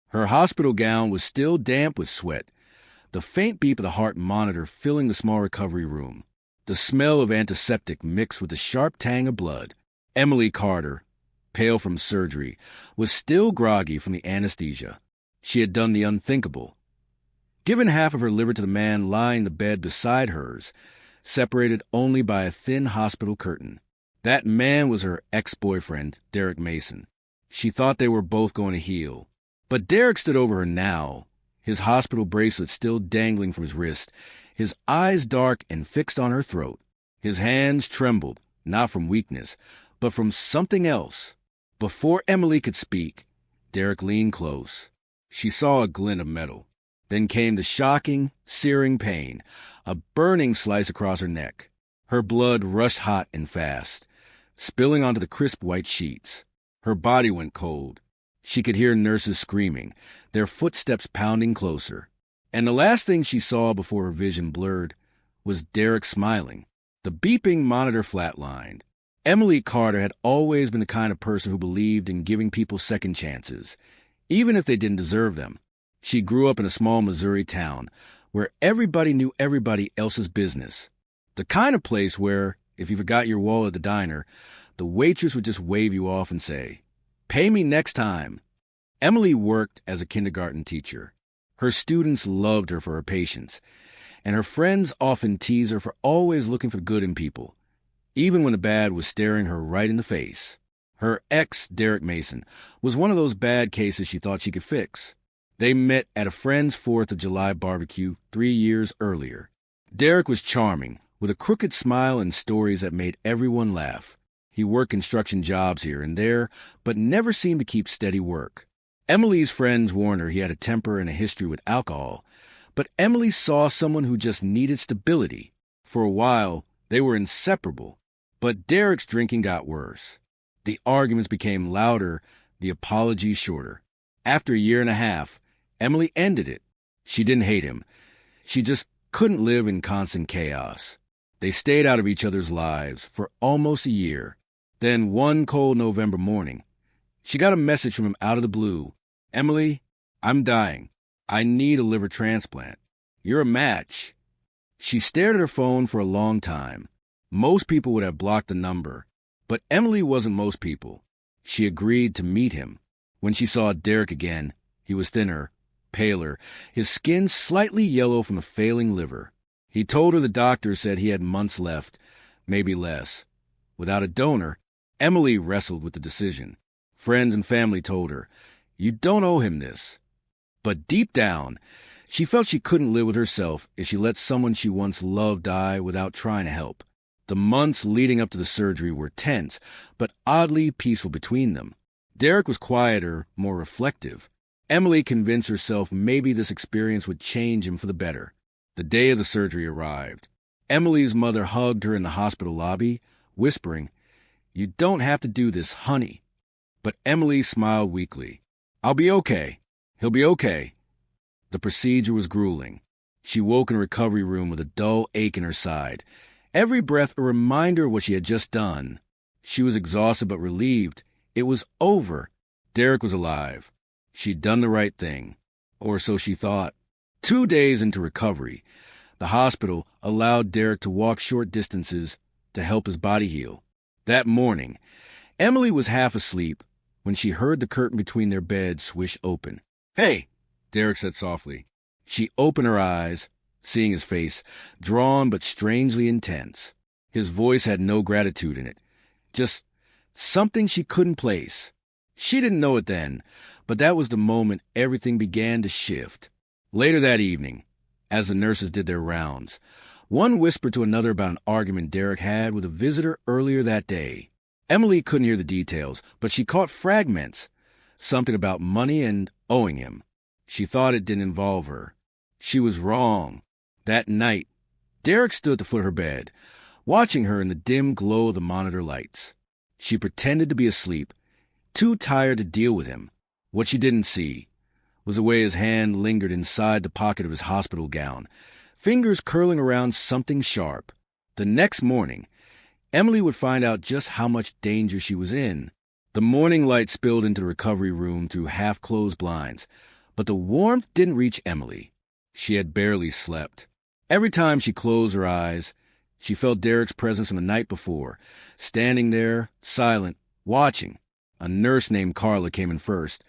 Her hospital gown was still damp with sweat, the faint beep of the heart monitor filling the small recovery room, the smell of antiseptic mixed with the sharp tang of blood. Emily Carter, pale from surgery, was still groggy from the anesthesia. She had done the unthinkable. Given half of her liver to the man lying in the bed beside hers, separated only by a thin hospital curtain. That man was her ex-boyfriend, Derek Mason. She thought they were both going to heal. But Derek stood over her now, his hospital bracelet still dangling from his wrist, his eyes dark and fixed on her throat. His hands trembled, not from weakness, but from something else. Before Emily could speak, Derek leaned close. She saw a glint of metal. Then came the shocking, searing pain, a burning slice across her neck. Her blood rushed hot and fast, spilling onto the crisp white sheets. Her body went cold. She could hear nurses screaming, their footsteps pounding closer. And the last thing she saw before her vision blurred was Derek smiling. The beeping monitor flatlined. Emily Carter had always been the kind of person who believed in giving people second chances, even if they didn't deserve them. She grew up in a small Missouri town where everybody knew everybody else's business. The kind of place where, if you forgot your wallet at the diner, the waitress would just wave you off and say, "Pay me next time." Emily worked as a kindergarten teacher. Her students loved her for her patience, and her friends often teased her for always looking for the good in people, even when the bad was staring her right in the face. Her ex, Derek Mason, was one of those bad cases she thought she could fix. They met at a friend's 4th of July barbecue 3 years earlier. Derek was charming, with a crooked smile and stories that made everyone laugh. He worked construction jobs here and there, but never seemed to keep steady work. Emily's friends warned her he had a temper and a history with alcohol, but Emily saw someone who just needed stability. For a while, they were inseparable, but Derek's drinking got worse. The arguments became louder, the apologies shorter. After a year and a half, Emily ended it. She didn't hate him. She just couldn't live in constant chaos. They stayed out of each other's lives for almost a year. Then one cold November morning, she got a message from him out of the blue. "Emily, I'm dying. I need a liver transplant. You're a match." She stared at her phone for a long time. Most people would have blocked the number, but Emily wasn't most people. She agreed to meet him. When she saw Derek again, he was thinner, paler, his skin slightly yellow from a failing liver. He told her the doctor said he had months left, maybe less. Without a donor, Emily wrestled with the decision. Friends and family told her, "You don't owe him this." But deep down, she felt she couldn't live with herself if she let someone she once loved die without trying to help. The months leading up to the surgery were tense, but oddly peaceful between them. Derek was quieter, more reflective. Emily convinced herself maybe this experience would change him for the better. The day of the surgery arrived. Emily's mother hugged her in the hospital lobby, whispering, "You don't have to do this, honey." But Emily smiled weakly. "I'll be okay. He'll be okay." The procedure was grueling. She woke in a recovery room with a dull ache in her side, every breath a reminder of what she had just done. She was exhausted but relieved. It was over. Derek was alive. She'd done the right thing. Or so she thought. 2 days into recovery, the hospital allowed Derek to walk short distances to help his body heal. That morning, Emily was half asleep when she heard the curtain between their beds swish open. "Hey," Derek said softly. She opened her eyes, seeing his face, drawn but strangely intense. His voice had no gratitude in it, just something she couldn't place. She didn't know it then, but that was the moment everything began to shift. Later that evening, as the nurses did their rounds, one whispered to another about an argument Derek had with a visitor earlier that day. Emily couldn't hear the details, but she caught fragments, something about money and owing him. She thought it didn't involve her. She was wrong. That night, Derek stood at the foot of her bed, watching her in the dim glow of the monitor lights. She pretended to be asleep, too tired to deal with him. What she didn't see was the way his hand lingered inside the pocket of his hospital gown, fingers curling around something sharp. The next morning, Emily would find out just how much danger she was in. The morning light spilled into the recovery room through half-closed blinds, But the warmth didn't reach Emily. She had barely slept. Every time she closed her eyes, she felt Derek's presence from the night before, standing there, silent, watching. A nurse named Carla came in first,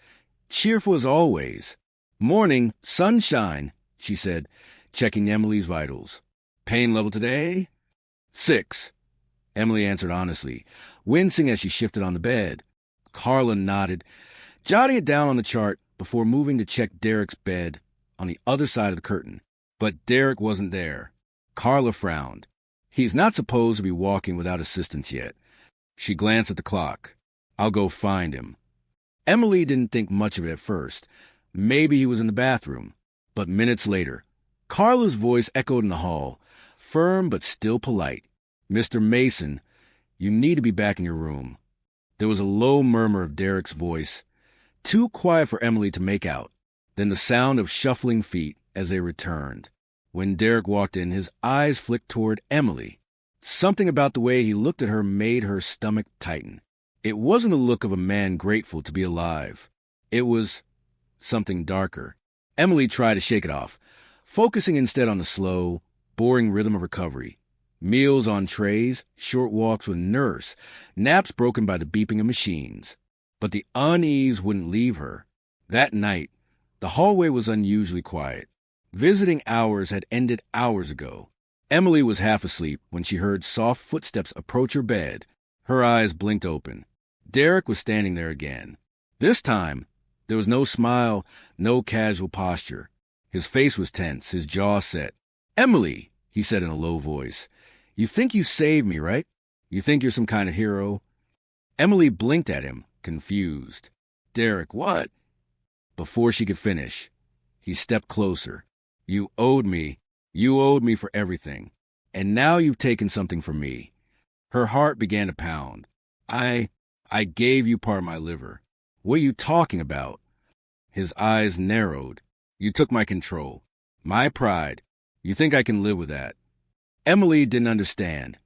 cheerful as always. "Morning, sunshine," she said, checking Emily's vitals. "Pain level today?" 6. Emily answered honestly, wincing as she shifted on the bed. Carla nodded, jotting it down on the chart before moving to check Derek's bed on the other side of the curtain. But Derek wasn't there. Carla frowned. He's not supposed to be walking without assistance yet. She glanced at the clock. "I'll go find him." Emily didn't think much of it at first. Maybe he was in the bathroom. But minutes later, Carla's voice echoed in the hall, firm but still polite. "Mr. Mason, you need to be back in your room." There was a low murmur of Derek's voice, too quiet for Emily to make out, then the sound of shuffling feet as they returned. When Derek walked in, his eyes flicked toward Emily. Something about the way he looked at her made her stomach tighten. It wasn't the look of a man grateful to be alive. It was something darker. Emily tried to shake it off, focusing instead on the slow, boring rhythm of recovery. Meals on trays, short walks with nurse, naps broken by the beeping of machines. But the unease wouldn't leave her. That night, the hallway was unusually quiet. Visiting hours had ended hours ago. Emily was half asleep when she heard soft footsteps approach her bed. Her eyes blinked open. Derek was standing there again. This time, there was no smile, no casual posture. His face was tense, his jaw set. "Emily," he said in a low voice, "you think you saved me, right? You think you're some kind of hero?" Emily blinked at him, confused. "Derek, what?" Before she could finish, he stepped closer. You owed me for everything. And now you've taken something from me." Her heart began to pound. I gave you part of my liver. What are you talking about?" His eyes narrowed. "You took my control. My pride. You think I can live with that?" Emily didn't understand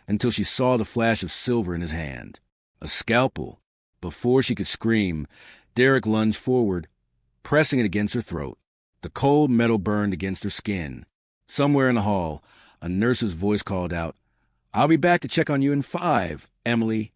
until she saw the flash of silver in his hand. A scalpel. Before she could scream, Derek lunged forward, pressing it against her throat. The cold metal burned against her skin. Somewhere in the hall, a nurse's voice called out, "I'll be back to check on you in 5, Emily."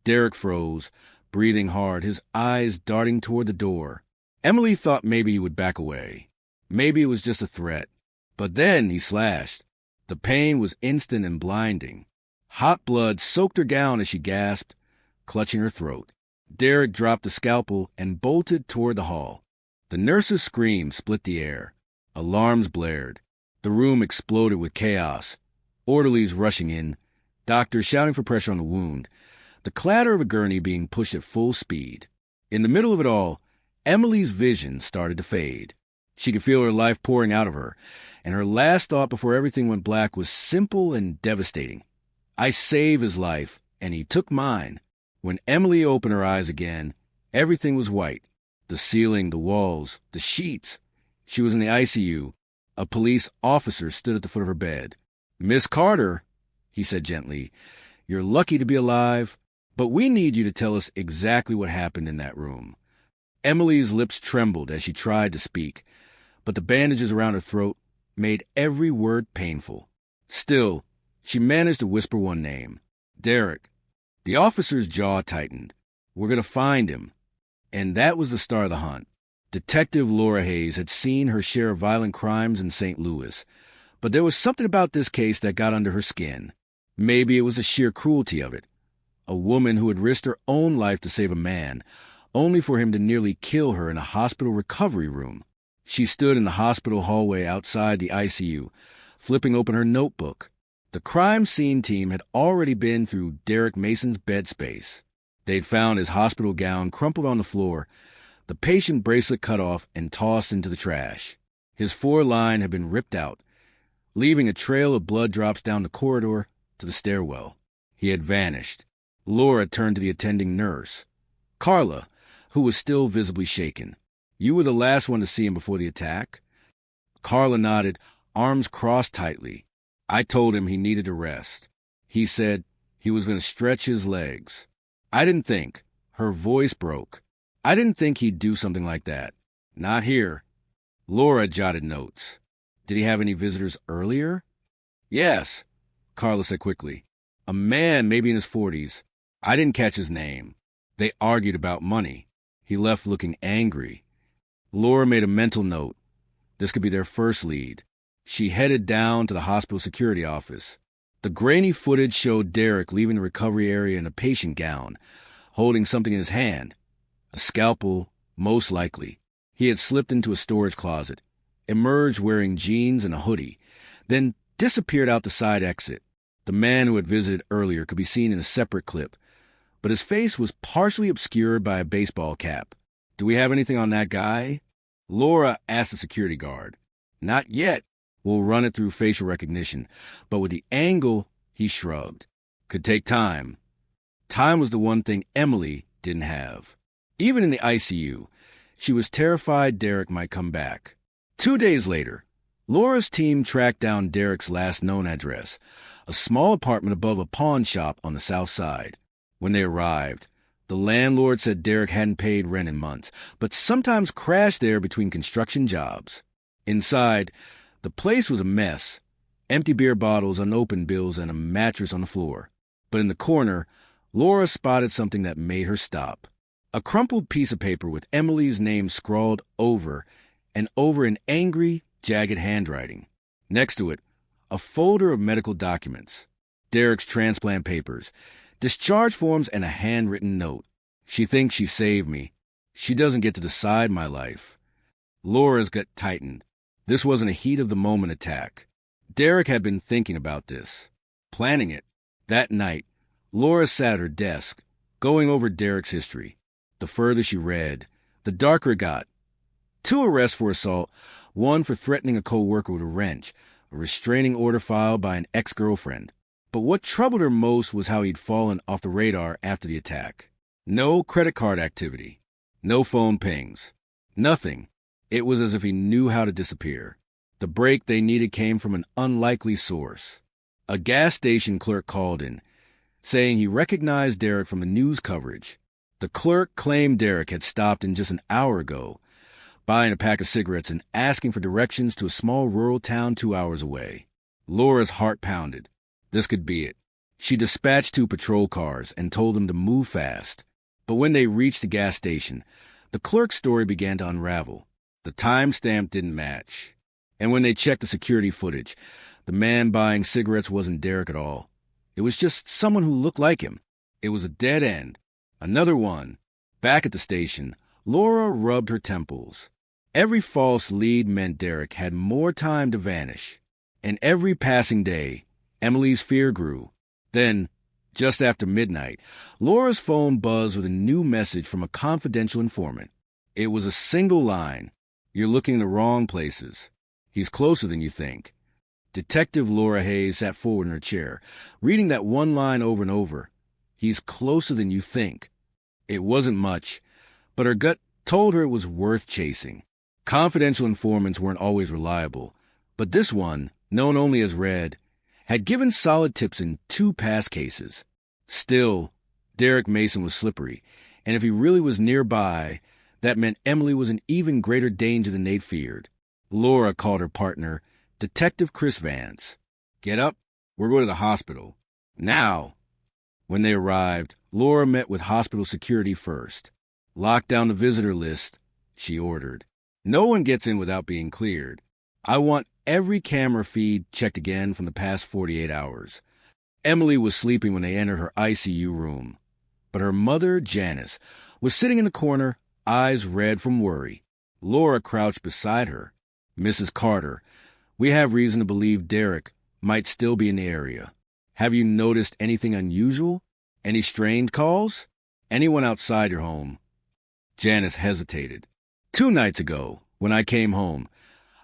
Derek froze, breathing hard, his eyes darting toward the door. Emily thought maybe he would back away. Maybe it was just a threat. But then he slashed. The pain was instant and blinding. Hot blood soaked her gown as she gasped, clutching her throat. Derek dropped the scalpel and bolted toward the hall. The nurse's scream split the air. Alarms blared. The room exploded with chaos. Orderlies rushing in, doctors shouting for pressure on the wound, the clatter of a gurney being pushed at full speed. In the middle of it all, Emily's vision started to fade. She could feel her life pouring out of her, and her last thought before everything went black was simple and devastating. "I saved his life, and he took mine." When Emily opened her eyes again, everything was white. The ceiling, the walls, the sheets. She was in the ICU. A police officer stood at the foot of her bed. "Miss Carter," he said gently, "you're lucky to be alive, but we need you to tell us exactly what happened in that room." Emily's lips trembled as she tried to speak, but the bandages around her throat made every word painful. Still, she managed to whisper one name. "Derek." The officer's jaw tightened. "We're going to find him." And that was the start of the hunt. Detective Laura Hayes had seen her share of violent crimes in St. Louis, but there was something about this case that got under her skin. Maybe it was the sheer cruelty of it. A woman who had risked her own life to save a man, only for him to nearly kill her in a hospital recovery room. She stood in the hospital hallway outside the ICU, flipping open her notebook. The crime scene team had already been through Derek Mason's bed space. They'd found his hospital gown crumpled on the floor, the patient bracelet cut off and tossed into the trash. His 4-line had been ripped out, leaving a trail of blood drops down the corridor to the stairwell. He had vanished. Laura turned to the attending nurse, Carla, who was still visibly shaken. "You were the last one to see him before the attack?" Carla nodded, arms crossed tightly. "I told him he needed a rest. He said he was going to stretch his legs. I didn't think," her voice broke, "I didn't think he'd do something like that. Not here. Laura jotted notes. Did he have any visitors earlier? Yes, Carla said quickly. A man, maybe in his 40s. I didn't catch his name. They argued about money. He left looking angry. Laura made a mental note. This could be their first lead. She headed down to the hospital security office. The grainy footage showed Derek leaving the recovery area in a patient gown, holding something in his hand. A scalpel, most likely. He had slipped into a storage closet, emerged wearing jeans and a hoodie, then disappeared out the side exit. The man who had visited earlier could be seen in a separate clip, but his face was partially obscured by a baseball cap. Do we have anything on that guy? Laura asked the security guard. Not yet. We'll run it through facial recognition, but with the angle, he shrugged. Could take time. Time was the one thing Emily didn't have. Even in the ICU, she was terrified Derek might come back. 2 days later, Laura's team tracked down Derek's last known address, a small apartment above a pawn shop on the south side. When they arrived, the landlord said Derek hadn't paid rent in months, but sometimes crashed there between construction jobs. Inside, the place was a mess. Empty beer bottles, unopened bills, and a mattress on the floor. But in the corner, Laura spotted something that made her stop. A crumpled piece of paper with Emily's name scrawled over and over in angry, jagged handwriting. Next to it, a folder of medical documents, Derek's transplant papers, discharge forms, and a handwritten note. She thinks she saved me. She doesn't get to decide my life. Laura's gut tightened. This wasn't a heat-of-the-moment attack. Derek had been thinking about this, planning it. That night, Laura sat at her desk, going over Derek's history. The further she read, the darker it got. 2 arrests for assault, 1 for threatening a co-worker with a wrench, a restraining order filed by an ex-girlfriend. But what troubled her most was how he'd fallen off the radar after the attack. No credit card activity. No phone pings. Nothing. It was as if he knew how to disappear. The break they needed came from an unlikely source. A gas station clerk called in, saying he recognized Derek from the news coverage. The clerk claimed Derek had stopped in just an hour ago, buying a pack of cigarettes and asking for directions to a small rural town 2 hours away. Laura's heart pounded. This could be it. She dispatched 2 patrol cars and told them to move fast. But when they reached the gas station, the clerk's story began to unravel. The timestamp didn't match. And when they checked the security footage, the man buying cigarettes wasn't Derek at all. It was just someone who looked like him. It was a dead end. Another one. Back at the station, Laura rubbed her temples. Every false lead meant Derek had more time to vanish. And every passing day, Emily's fear grew. Then, just after midnight, Laura's phone buzzed with a new message from a confidential informant. It was a single line. You're looking in the wrong places. He's closer than you think. Detective Laura Hayes sat forward in her chair, reading that one line over and over. He's closer than you think. It wasn't much, but her gut told her it was worth chasing. Confidential informants weren't always reliable, but this one, known only as Red, had given solid tips in 2 past cases. Still, Derek Mason was slippery, and if he really was nearby, that meant Emily was in even greater danger than they'd feared. Laura called her partner, Detective Chris Vance. Get up. We're going to the hospital. Now. When they arrived, Laura met with hospital security first. Lock down the visitor list, she ordered. No one gets in without being cleared. I want every camera feed checked again from the past 48 hours. Emily was sleeping when they entered her ICU room. But her mother, Janice, was sitting in the corner, eyes red from worry. Laura crouched beside her. Mrs. Carter, we have reason to believe Derek might still be in the area. Have you noticed anything unusual? Any strange calls? Anyone outside your home? Janice hesitated. 2 nights ago, when I came home,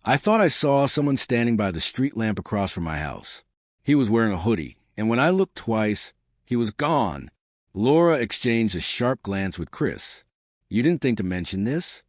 I thought I saw someone standing by the street lamp across from my house. He was wearing a hoodie, and when I looked twice, he was gone. Laura exchanged a sharp glance with Chris. You didn't think to mention this?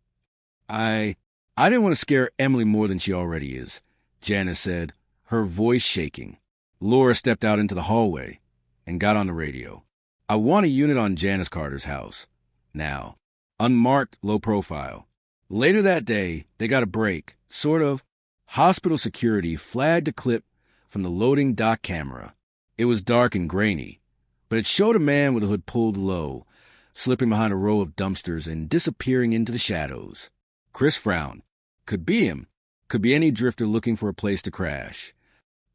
I didn't want to scare Emily more than she already is, Janice said, her voice shaking. Laura stepped out into the hallway and got on the radio. I want a unit on Janice Carter's house. Now. Unmarked, low profile. Later that day, they got a break, sort of. Hospital security flagged a clip from the loading dock camera. It was dark and grainy, but it showed a man with a hood pulled low, slipping behind a row of dumpsters and disappearing into the shadows. Chris frowned. Could be him. Could be any drifter looking for a place to crash.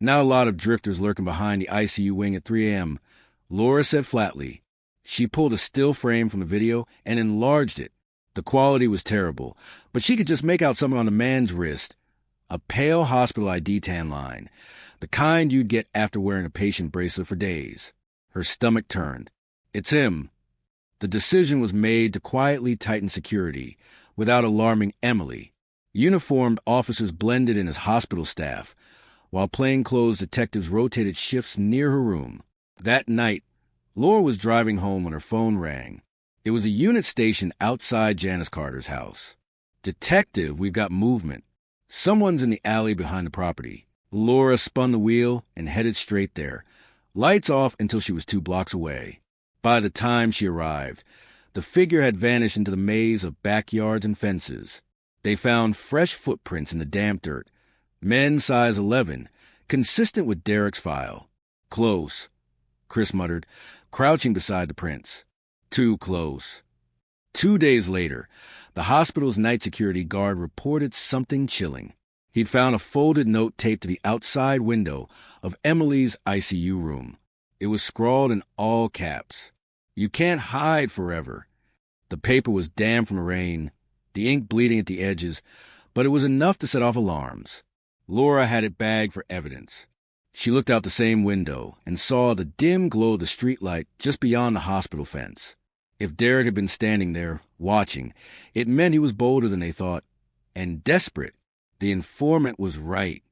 Not a lot of drifters lurking behind the ICU wing at 3 a.m., Laura said flatly. She pulled a still frame from the video and enlarged it. The quality was terrible, but she could just make out something on the man's wrist. A pale hospital ID tan line, the kind you'd get after wearing a patient bracelet for days. Her stomach turned. It's him. The decision was made to quietly tighten security, without alarming Emily. Uniformed officers blended in as hospital staff, while plainclothes detectives rotated shifts near her room. That night, Laura was driving home when her phone rang. It was a unit stationed outside Janice Carter's house. "Detective, we've got movement. Someone's in the alley behind the property." Laura spun the wheel and headed straight there, lights off until she was 2 blocks away. By the time she arrived, the figure had vanished into the maze of backyards and fences. They found fresh footprints in the damp dirt, men size 11, consistent with Derek's file. "Close," Chris muttered, crouching beside the prints. "Too close." 2 days later, the hospital's night security guard reported something chilling. He'd found a folded note taped to the outside window of Emily's ICU room. It was scrawled in all caps. "You can't hide forever." The paper was damp from the rain, the ink bleeding at the edges, but it was enough to set off alarms. Laura had it bagged for evidence. She looked out the same window and saw the dim glow of the streetlight just beyond the hospital fence. If Derek had been standing there, watching, it meant he was bolder than they thought, and desperate. The informant was right.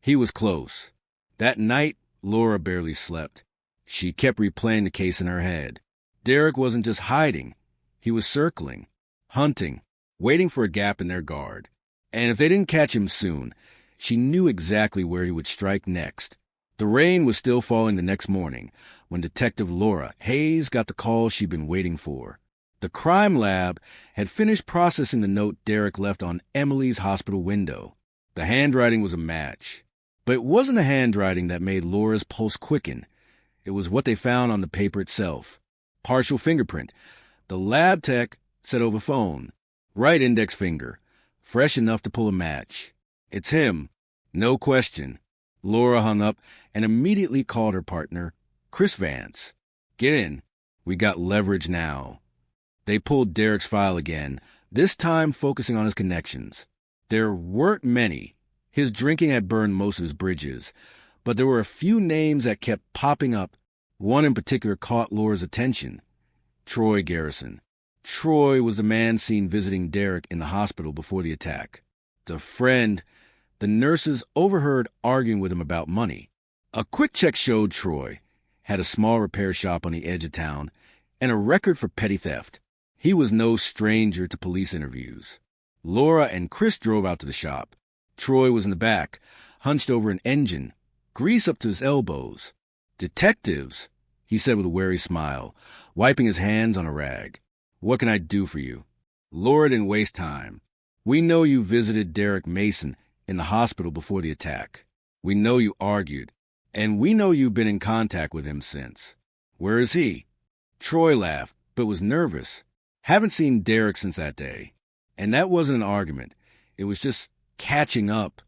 He was close. That night, Laura barely slept. She kept replaying the case in her head. Derek wasn't just hiding. He was circling, hunting, waiting for a gap in their guard. And if they didn't catch him soon, she knew exactly where he would strike next. The rain was still falling the next morning when Detective Laura Hayes got the call she'd been waiting for. The crime lab had finished processing the note Derek left on Emily's hospital window. The handwriting was a match. But it wasn't the handwriting that made Laura's pulse quicken. It was what they found on the paper itself. Partial fingerprint. The lab tech said over phone. Right index finger. Fresh enough to pull a match. It's him. No question. Laura hung up and immediately called her partner, Chris Vance. "Get in. We got leverage now." They pulled Derek's file again, this time focusing on his connections. There weren't many. His drinking had burned most of his bridges, but there were a few names that kept popping up. One in particular caught Laura's attention. Troy Garrison. Troy was the man seen visiting Derek in the hospital before the attack. The friend the nurses overheard arguing with him about money. A quick check showed Troy had a small repair shop on the edge of town and a record for petty theft. He was no stranger to police interviews. Laura and Chris drove out to the shop. Troy was in the back, hunched over an engine, grease up to his elbows. "Detectives," he said with a wary smile, wiping his hands on a rag. "What can I do for you?" Laura didn't waste time. "We know you visited Derek Mason in the hospital before the attack. We know you argued, and we know you've been in contact with him since. Where is he?" Troy laughed, but was nervous. "Haven't seen Derek since that day." And that wasn't an argument. It was just catching up.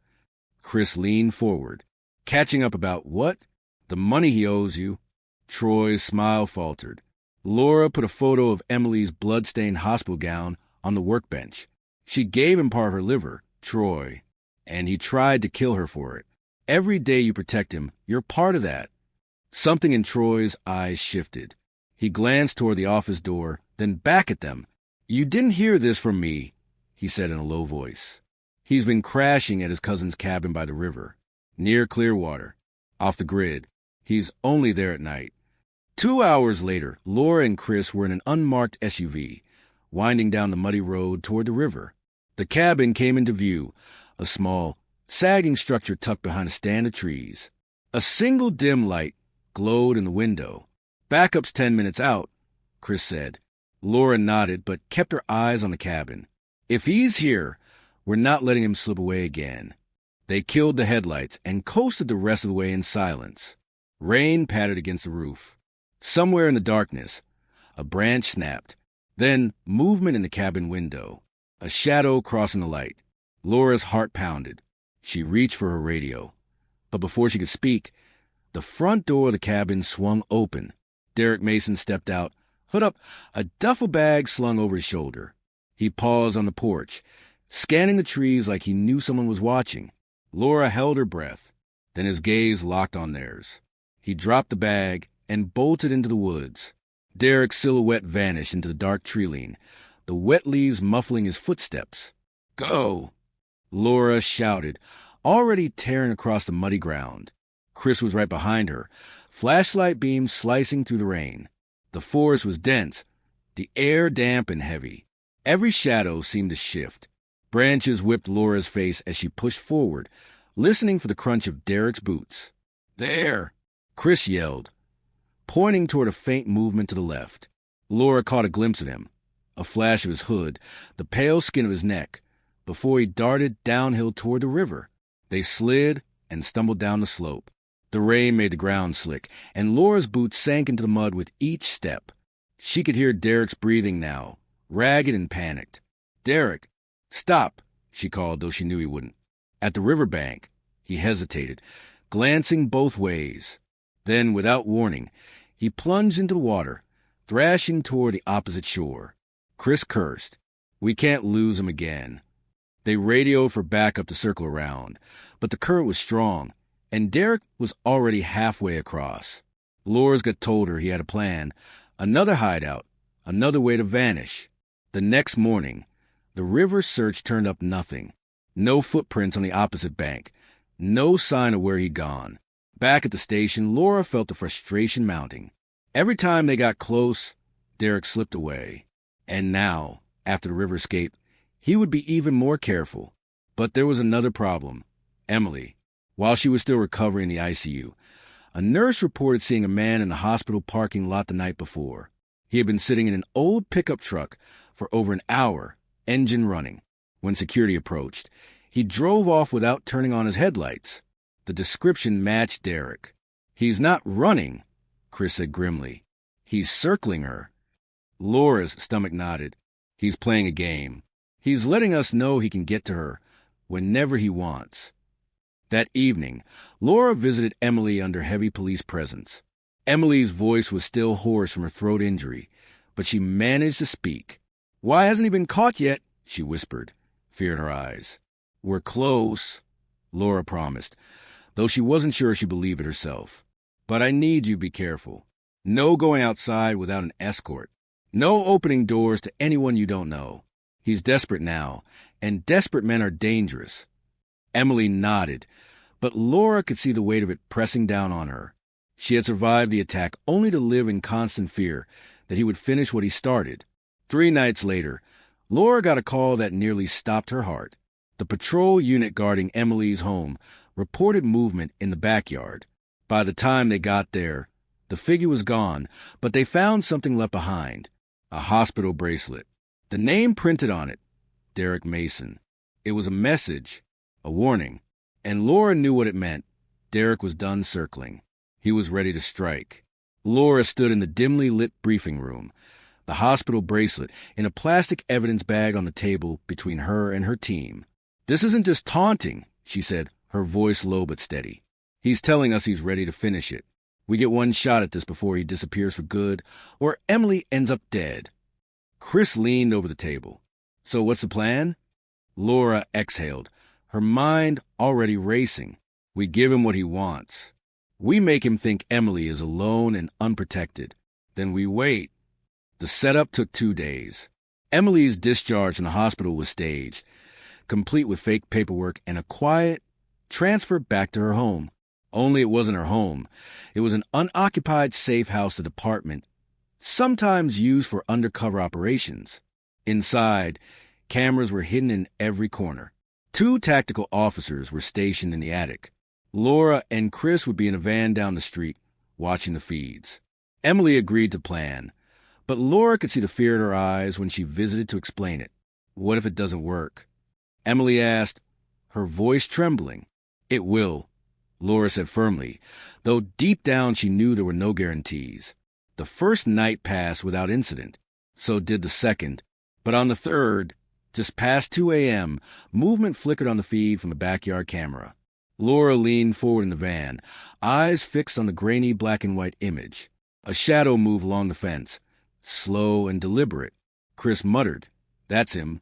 Chris leaned forward. "Catching up about what?" "The money he owes you." Troy's smile faltered. Laura put a photo of Emily's blood-stained hospital gown on the workbench. She gave him part of her liver, Troy, and he tried to kill her for it. Every day you protect him, you're part of that. Something in Troy's eyes shifted. He glanced toward the office door, then back at them. "You didn't hear this from me," he said in a low voice. "He's been crashing at his cousin's cabin by the river, near Clearwater, off the grid. He's only there at night." 2 hours later, Laura and Chris were in an unmarked SUV, winding down the muddy road toward the river. The cabin came into view, a small, sagging structure tucked behind a stand of trees. A single dim light glowed in the window. "Backup's 10 minutes out," Chris said. Laura nodded, but kept her eyes on the cabin. If he's here, we're not letting him slip away again. They killed the headlights and coasted the rest of the way in silence. Rain pattered against the roof. Somewhere in the darkness, a branch snapped. Then movement in the cabin window. A shadow crossing the light. Laura's heart pounded. She reached for her radio. But before she could speak, the front door of the cabin swung open. Derek Mason stepped out, hood up, a duffel bag slung over his shoulder. He paused on the porch, scanning the trees like he knew someone was watching. Laura held her breath. Then his gaze locked on theirs. He dropped the bag and bolted into the woods. Derek's silhouette vanished into the dark tree-line, the wet leaves muffling his footsteps. "Go!" Laura shouted, already tearing across the muddy ground. Chris was right behind her, flashlight beams slicing through the rain. The forest was dense, the air damp and heavy. Every shadow seemed to shift. Branches whipped Laura's face as she pushed forward, listening for the crunch of Derek's boots. "There!" Chris yelled, pointing toward a faint movement to the left. Laura caught a glimpse of him, a flash of his hood, the pale skin of his neck, before he darted downhill toward the river. They slid and stumbled down the slope. The rain made the ground slick, and Laura's boots sank into the mud with each step. She could hear Derek's breathing now, ragged and panicked. "Derek, stop," she called, though she knew he wouldn't. At the riverbank, he hesitated, glancing both ways. Then, without warning, he plunged into the water, thrashing toward the opposite shore. Chris cursed. "We can't lose him again." They radioed for backup to circle around, but the current was strong, and Derek was already halfway across. Laura's gut told her he had a plan, another hideout, another way to vanish. The next morning, the river search turned up nothing. No footprints on the opposite bank, no sign of where he'd gone. Back at the station, Laura felt the frustration mounting. Every time they got close, Derek slipped away. And now, after the river escape, he would be even more careful. But there was another problem. Emily. While she was still recovering in the ICU, a nurse reported seeing a man in the hospital parking lot the night before. He had been sitting in an old pickup truck for over an hour, engine running. When security approached, he drove off without turning on his headlights. The description matched Derek. "He's not running," Chris said grimly. "He's circling her." Laura's stomach nodded. "He's playing a game. He's letting us know he can get to her whenever he wants." That evening, Laura visited Emily under heavy police presence. Emily's voice was still hoarse from her throat injury, but she managed to speak. "Why hasn't he been caught yet?" she whispered, fear in her eyes. "We're close," Laura promised, though she wasn't sure she believed it herself. "But I need you to be careful. No going outside without an escort. No opening doors to anyone you don't know. He's desperate now, and desperate men are dangerous." Emily nodded, but Laura could see the weight of it pressing down on her. She had survived the attack only to live in constant fear that he would finish what he started. 3 nights later, Laura got a call that nearly stopped her heart. The patrol unit guarding Emily's home reported movement in the backyard. By the time they got there, the figure was gone, but they found something left behind, a hospital bracelet. The name printed on it, Derek Mason. It was a message, a warning, and Laura knew what it meant. Derek was done circling. He was ready to strike. Laura stood in the dimly lit briefing room, the hospital bracelet in a plastic evidence bag on the table between her and her team. "This isn't just taunting," she said, her voice low but steady. "He's telling us he's ready to finish it. We get one shot at this before he disappears for good, or Emily ends up dead." Chris leaned over the table. "So what's the plan?" Laura exhaled, her mind already racing. "We give him what he wants. We make him think Emily is alone and unprotected. Then we wait." The setup took 2 days. Emily's discharge from the hospital was staged, complete with fake paperwork and a quiet transfer back to her home. Only it wasn't her home. It was an unoccupied safe house, a department, sometimes used for undercover operations. Inside, cameras were hidden in every corner. 2 tactical officers were stationed in the attic. Laura and Chris would be in a van down the street, watching the feeds. Emily agreed to plan, but Laura could see the fear in her eyes when she visited to explain it. What if it doesn't work? Emily asked, her voice trembling. It will, Laura said firmly, though deep down she knew there were no guarantees. The first night passed without incident. So did the second. But on the third, just past 2 a.m., movement flickered on the feed from the backyard camera. Laura leaned forward in the van, eyes fixed on the grainy black and white image. A shadow moved along the fence, slow and deliberate. Chris muttered, "That's him."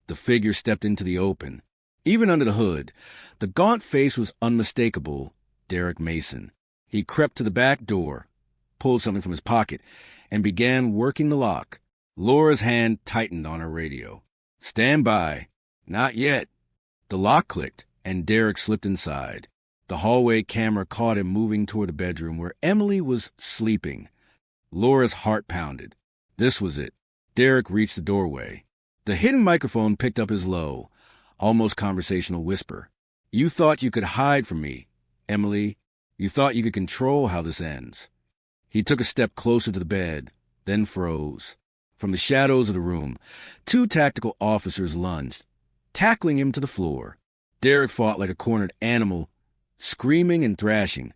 The figure stepped into the open. Even under the hood, the gaunt face was unmistakable. Derek Mason. He crept to the back door, pulled something from his pocket, and began working the lock. Laura's hand tightened on her radio. "Stand by." "Not yet." The lock clicked, and Derek slipped inside. The hallway camera caught him moving toward the bedroom where Emily was sleeping. Laura's heart pounded. This was it. Derek reached the doorway. The hidden microphone picked up his low, almost conversational whisper. "You thought you could hide from me, Emily. You thought you could control how this ends." He took a step closer to the bed, then froze. From the shadows of the room, 2 tactical officers lunged, tackling him to the floor. Derek fought like a cornered animal, screaming and thrashing,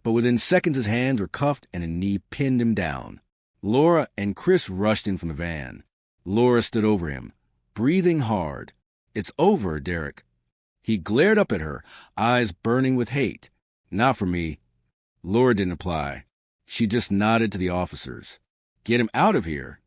but within seconds his hands were cuffed and a knee pinned him down. Laura and Chris rushed in from the van. Laura stood over him, breathing hard. "It's over, Derek." He glared up at her, eyes burning with hate. "Not for me." Laura didn't reply. She just nodded to the officers. "Get him out of here."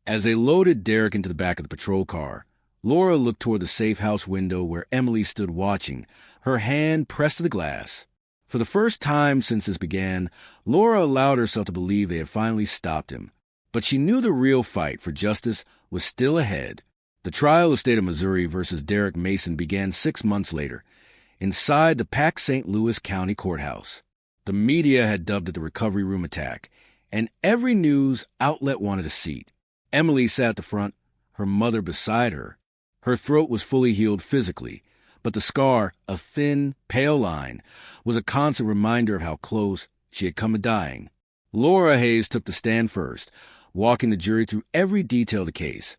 As they loaded Derek into the back of the patrol car, Laura looked toward the safe house window where Emily stood watching, her hand pressed to the glass. For the first time since this began, Laura allowed herself to believe they had finally stopped him. But she knew the real fight for justice was still ahead. The trial of State of Missouri versus Derek Mason began 6 months later, inside the packed St. Louis County Courthouse. The media had dubbed it the recovery room attack, and every news outlet wanted a seat. Emily sat at the front, her mother beside her. Her throat was fully healed physically, but the scar, a thin, pale line, was a constant reminder of how close she had come to dying. Laura Hayes took the stand first, walking the jury through every detail of the case.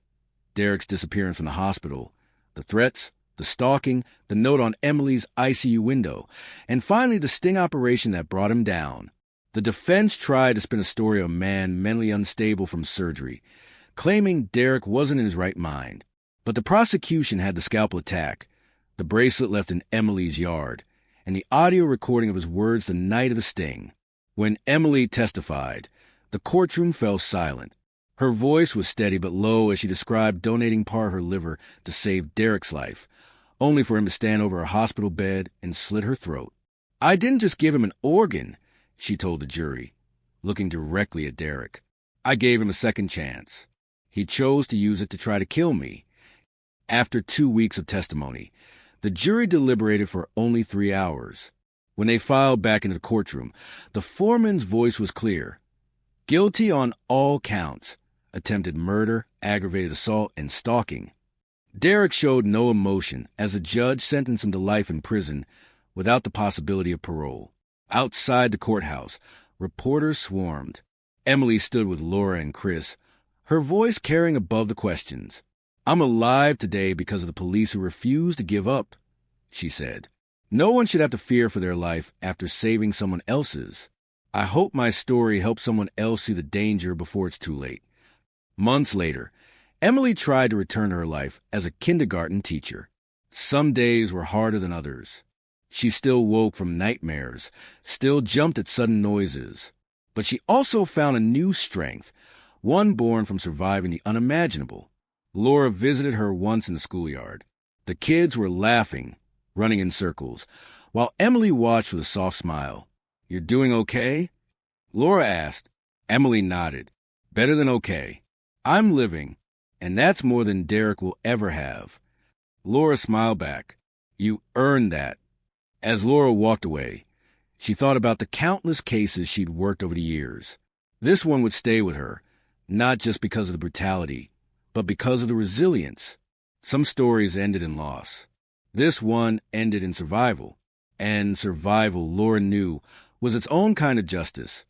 Derek's disappearance from the hospital, the threats, the stalking, the note on Emily's ICU window, and finally the sting operation that brought him down. The defense tried to spin a story of a man mentally unstable from surgery, claiming Derek wasn't in his right mind. But the prosecution had the scalpel attack, the bracelet left in Emily's yard, and the audio recording of his words the night of the sting. When Emily testified, the courtroom fell silent. Her voice was steady but low as she described donating part of her liver to save Derek's life, only for him to stand over her hospital bed and slit her throat. "I didn't just give him an organ," she told the jury, looking directly at Derek. "I gave him a second chance. He chose to use it to try to kill me." After 2 weeks of testimony, the jury deliberated for only 3 hours. When they filed back into the courtroom, the foreman's voice was clear. Guilty on all counts: attempted murder, aggravated assault, and stalking. Derek showed no emotion as the judge sentenced him to life in prison without the possibility of parole. Outside the courthouse, reporters swarmed. Emily stood with Laura and Chris, her voice carrying above the questions. "I'm alive today because of the police who refused to give up," she said. "No one should have to fear for their life after saving someone else's. I hope my story helps someone else see the danger before it's too late." Months later, Emily tried to return to her life as a kindergarten teacher. Some days were harder than others. She still woke from nightmares, still jumped at sudden noises. But she also found a new strength, one born from surviving the unimaginable. Laura visited her once in the schoolyard. The kids were laughing, running in circles, while Emily watched with a soft smile. "You're doing okay?" Laura asked. Emily nodded. "Better than okay. I'm living, and that's more than Derek will ever have." Laura smiled back. "You earned that." As Laura walked away, she thought about the countless cases she'd worked over the years. This one would stay with her, not just because of the brutality, but because of the resilience. Some stories ended in loss. This one ended in survival. And survival, Laura knew, was its own kind of justice.